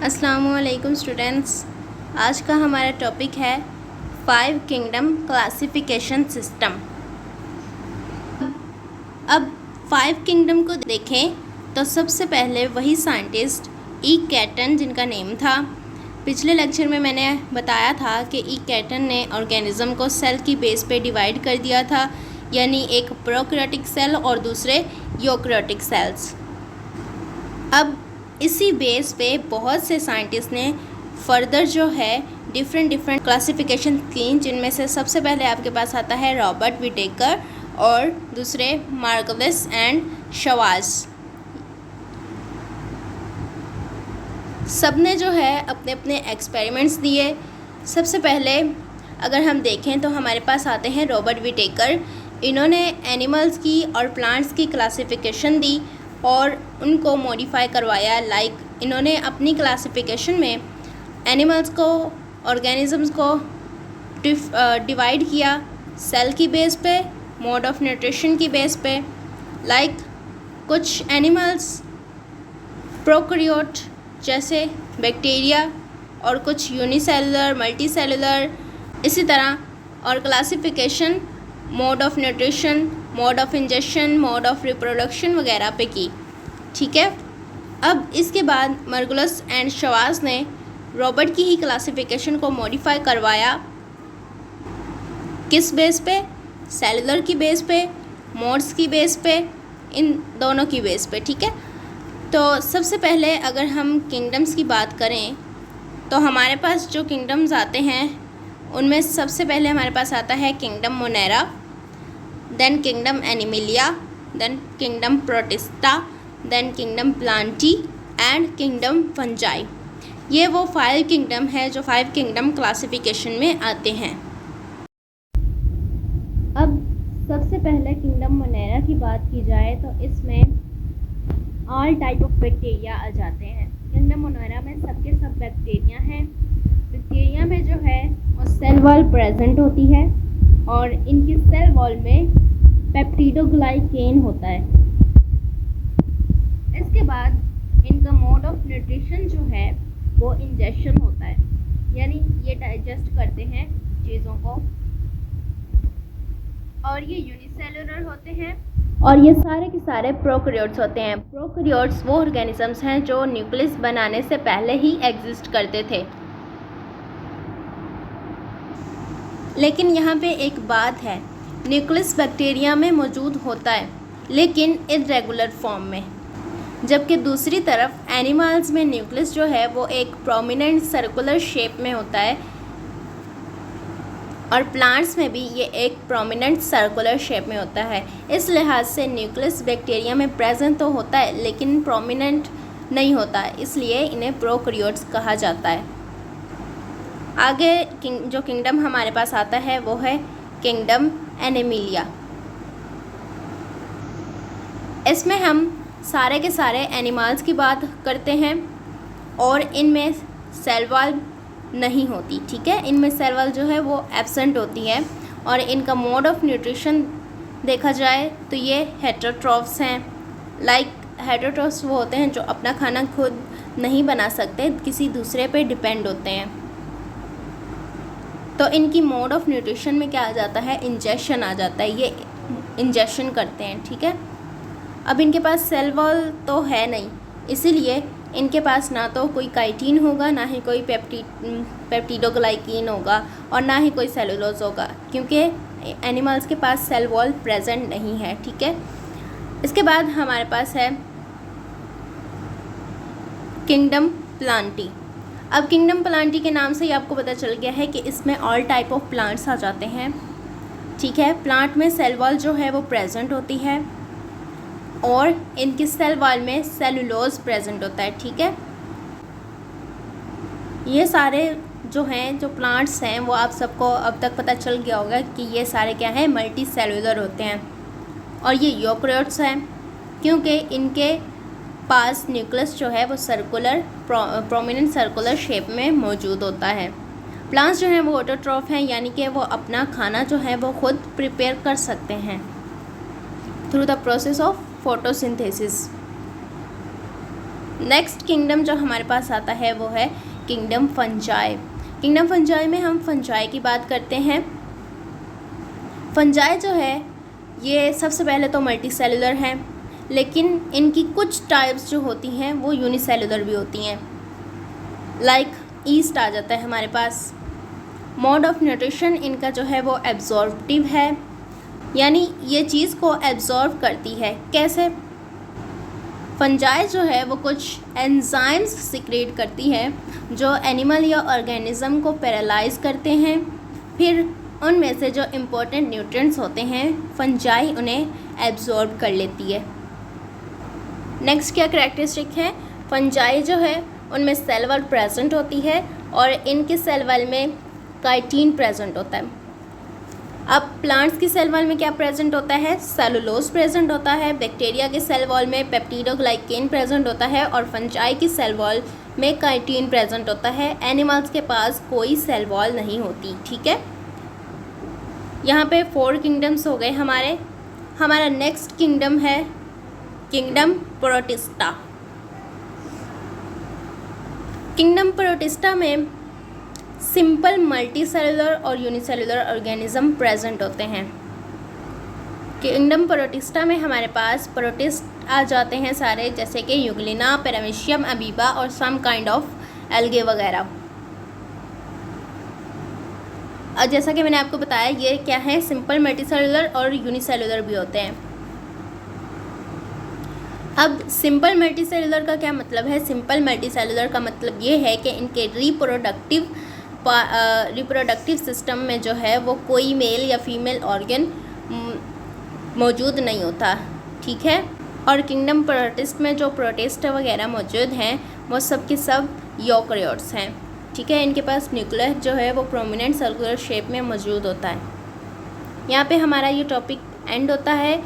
अस्सलामुअलैकुम स्टूडेंट्स। आज का हमारा टॉपिक है 5 किंगडम क्लासिफिकेशन सिस्टम। अब 5 किंगडम को देखें तो सबसे पहले वही साइंटिस्ट ई कैटन, जिनका नेम था, पिछले लेक्चर में मैंने बताया था कि ई कैटन ने ऑर्गेनिज्म को सेल की बेस पे डिवाइड कर दिया था, यानी एक प्रोकैरियोटिक सेल और दूसरे यूकैरियोटिक सेल्स। अब इसी बेस पे बहुत से साइंटिस्ट ने फर्दर जो है डिफरेंट क्लासिफिकेशन की, जिनमें से सबसे पहले आपके पास आता है रॉबर्ट विटेकर और दूसरे मार्गलिस एंड शवाज। सब ने जो है अपने अपने एक्सपेरिमेंट्स दिए। सबसे पहले अगर हम देखें तो हमारे पास आते हैं रॉबर्ट विटेकर। इन्होंने एनिमल्स की और प्लांट्स की क्लासिफिकेशन दी और उनको मॉडिफाई करवाया। इन्होंने अपनी क्लासिफिकेशन में एनिमल्स को, ऑर्गेनिजम्स को डिवाइड किया सेल की बेस पे, मोड ऑफ न्यूट्रिशन की बेस पे। कुछ एनिमल्स प्रोकैरियोट जैसे बैक्टीरिया और कुछ यूनिसेलुलर, मल्टीसेलुलर, इसी तरह। और classification mode of nutrition, mode of injection, mode of reproduction वगैरह पे की। ठीक है। अब इसके बाद मार्गुलस एंड शवाज ने रॉबर्ट की ही क्लासिफिकेशन को मॉडिफाई करवाया। किस बेस पे? सेलुलर की बेस पे, मोड्स की बेस पे, इन दोनों की बेस पे। ठीक है। तो सबसे पहले अगर हम किंगडम्स की बात करें तो हमारे पास जो किंगडम्स आते हैं उनमें सबसे पहले हमारे पास आता है kingdom Monera, then kingdom Animalia, then kingdom Protista, then kingdom Plantae and kingdom Fungi. ये वो 5 किंगडम है जो 5 किंगडम क्लासिफिकेशन में आते हैं। अब सबसे पहले किंगडम मोनेरा की बात की जाए तो इसमें ऑल टाइप ऑफ बैक्टीरिया आ जाते हैं। किंगडम मोनेरा में सबके सब बैक्टीरिया हैं। बैक्टीरिया में जो है वो सेल वॉल प्रेजेंट होती है और इनकी सेल वॉल में पेप्टिडोग्लाइकेन होता है। इसके बाद इनका मोड ऑफ न्यूट्रिशन जो है वो इंजेक्शन होता है, यानी ये डाइजेस्ट करते हैं चीज़ों को। और ये यूनिसेलुलर होते हैं और ये सारे के सारे प्रोकैरियोट्स होते हैं। प्रोकैरियोट्स वो ऑर्गेनिजम्स हैं जो न्यूक्लियस बनाने से पहले ही एग्जिस्ट करते थे। लेकिन यहाँ पे एक बात है, न्यूक्लियस बैक्टीरिया में मौजूद होता है लेकिन इरेगुलर फॉर्म में, जबकि दूसरी तरफ एनिमल्स में न्यूक्लियस जो है वो एक प्रोमिनेंट सर्कुलर शेप में होता है और प्लांट्स में भी ये एक प्रोमिनेंट सर्कुलर शेप में होता है। इस लिहाज से न्यूक्लियस बैक्टीरिया में प्रेजेंट तो होता है लेकिन प्रोमिनेंट नहीं होता, इसलिए इन्हें प्रोकैरियोट्स कहा जाता है। आगे जो किंगडम हमारे पास आता है वो है किंगडम एनिमिलिया। इसमें हम सारे के सारे एनिमल्स की बात करते हैं और इनमें सेल वॉल नहीं होती। ठीक है, इनमें सेल वॉल जो है वो एब्सेंट होती है। और इनका मोड ऑफ न्यूट्रिशन देखा जाए तो ये हेटेरोट्रॉफ्स हैं। हेटेरोट्रॉफ्स वो होते हैं जो अपना खाना खुद नहीं बना सकते, किसी दूसरे पे डिपेंड होते हैं। तो इनकी मोड ऑफ न्यूट्रिशन में क्या आ जाता है? इंजेक्शन आ जाता है। ये इंजेक्शन करते हैं। ठीक है। अब इनके पास सेल वॉल तो है नहीं, इसीलिए इनके पास ना तो कोई काइटिन होगा, ना ही कोई पेप्टिडोग्लाइकेन होगा और ना ही कोई सेलुलोज होगा, क्योंकि एनिमल्स के पास सेल वॉल प्रेजेंट नहीं है। ठीक है। इसके बाद हमारे पास है किंगडम प्लांटी। अब किंगडम प्लांटी के नाम से ही आपको पता चल गया है कि इसमें ऑल टाइप ऑफ प्लांट्स आ जाते हैं। ठीक है। प्लांट में सेल वॉल जो है वो प्रेजेंट होती है और इनकी सेल वॉल में सेलुलोज प्रेजेंट होता है। ठीक है। ये सारे जो हैं, जो प्लांट्स हैं, वो आप सबको अब तक पता चल गया होगा कि ये सारे क्या हैं? मल्टी सेलुलर होते हैं। और ये यूकैरियोट्स हैं क्योंकि इनके पास न्यूक्लियस जो है वो सर्कुलर, प्रोमिनेंट सर्कुलर शेप में मौजूद होता है। प्लांट्स जो हैं वो ऑटोट्रॉफ हैं, यानी कि वो अपना खाना जो है वो खुद प्रिपेयर कर सकते हैं through the process of photosynthesis. Next kingdom जो हमारे पास आता है वो है किंगडम फंजाई। किंगडम फंजाई में हम फंजाई की बात करते हैं। फंजाई जो है ये सबसे पहले तो मल्टी सेलुलर हैं, लेकिन इनकी कुछ टाइप्स जो होती हैं वो यूनिसेलुलर भी होती हैं। लाइक ईस्ट आ जाता है हमारे पास। मोड ऑफ न्यूट्रिशन इनका जो है वो एब्जॉर्प्टिव है, यानी ये चीज़ को एब्जॉर्ब करती है। कैसे? फंजाई जो है वो कुछ एंजाइम्स सिक्रेट करती है जो एनिमल या ऑर्गेनिज्म को पैरालाइज करते हैं, फिर उनमें से जो इम्पोर्टेंट न्यूट्रिएंट्स होते हैं फंजाई उन्हें एब्जॉर्ब कर लेती है। नेक्स्ट क्या करैक्टरिस्टिक है? फंजाई जो है उनमें सेल वॉल प्रेजेंट होती है और इनके सेल वॉल में काइटिन प्रेजेंट होता है। अब प्लांट्स की सेल वॉल में क्या प्रेजेंट होता है? सेलुलोज प्रेजेंट होता है। बैक्टीरिया के सेल वॉल में पेप्टिडोग्लाइकेन प्रेजेंट होता है और फंजाई की सेल वॉल में काइटिन प्रेजेंट होता है। एनिमल्स के पास कोई सेल वॉल नहीं होती। ठीक है, यहाँ पे 4 किंगडम्स हो गए हमारे। हमारा नेक्स्ट किंगडम है किंगडम प्रोटिस्टा। किंगडम प्रोटिस्टा में सिंपल मल्टी सेलुलर और यूनिसेलुलर ऑर्गेनिज्म प्रेजेंट होते हैं। किंगडम प्रोटिस्टा में हमारे पास प्रोटिस्ट आ जाते हैं सारे, जैसे कि यूग्लिना, पैरामीशियम, अमीबा और सम काइंड ऑफ एल्गे वगैरह। और जैसा कि मैंने आपको बताया ये क्या है, सिंपल मल्टी सेलुलर और यूनिसेलुलर भी होते हैं। अब सिंपल मल्टी सेलुलर का क्या मतलब है? सिंपल मल्टी सेलुलर का मतलब ये है कि इनके रिप्रोडक्टिव सिस्टम में जो है वो कोई मेल या फीमेल ऑर्गन मौजूद नहीं होता। ठीक है, और किंगडम प्रोटिस्ट में जो प्रोटिस्ट वगैरह मौजूद हैं वो सब के सब यूकैरियोट्स हैं। ठीक है, इनके पास न्यूक्लियस जो है वो प्रोमिनेंट सर्कुलर शेप में मौजूद होता है। यहाँ पे हमारा ये टॉपिक एंड होता है।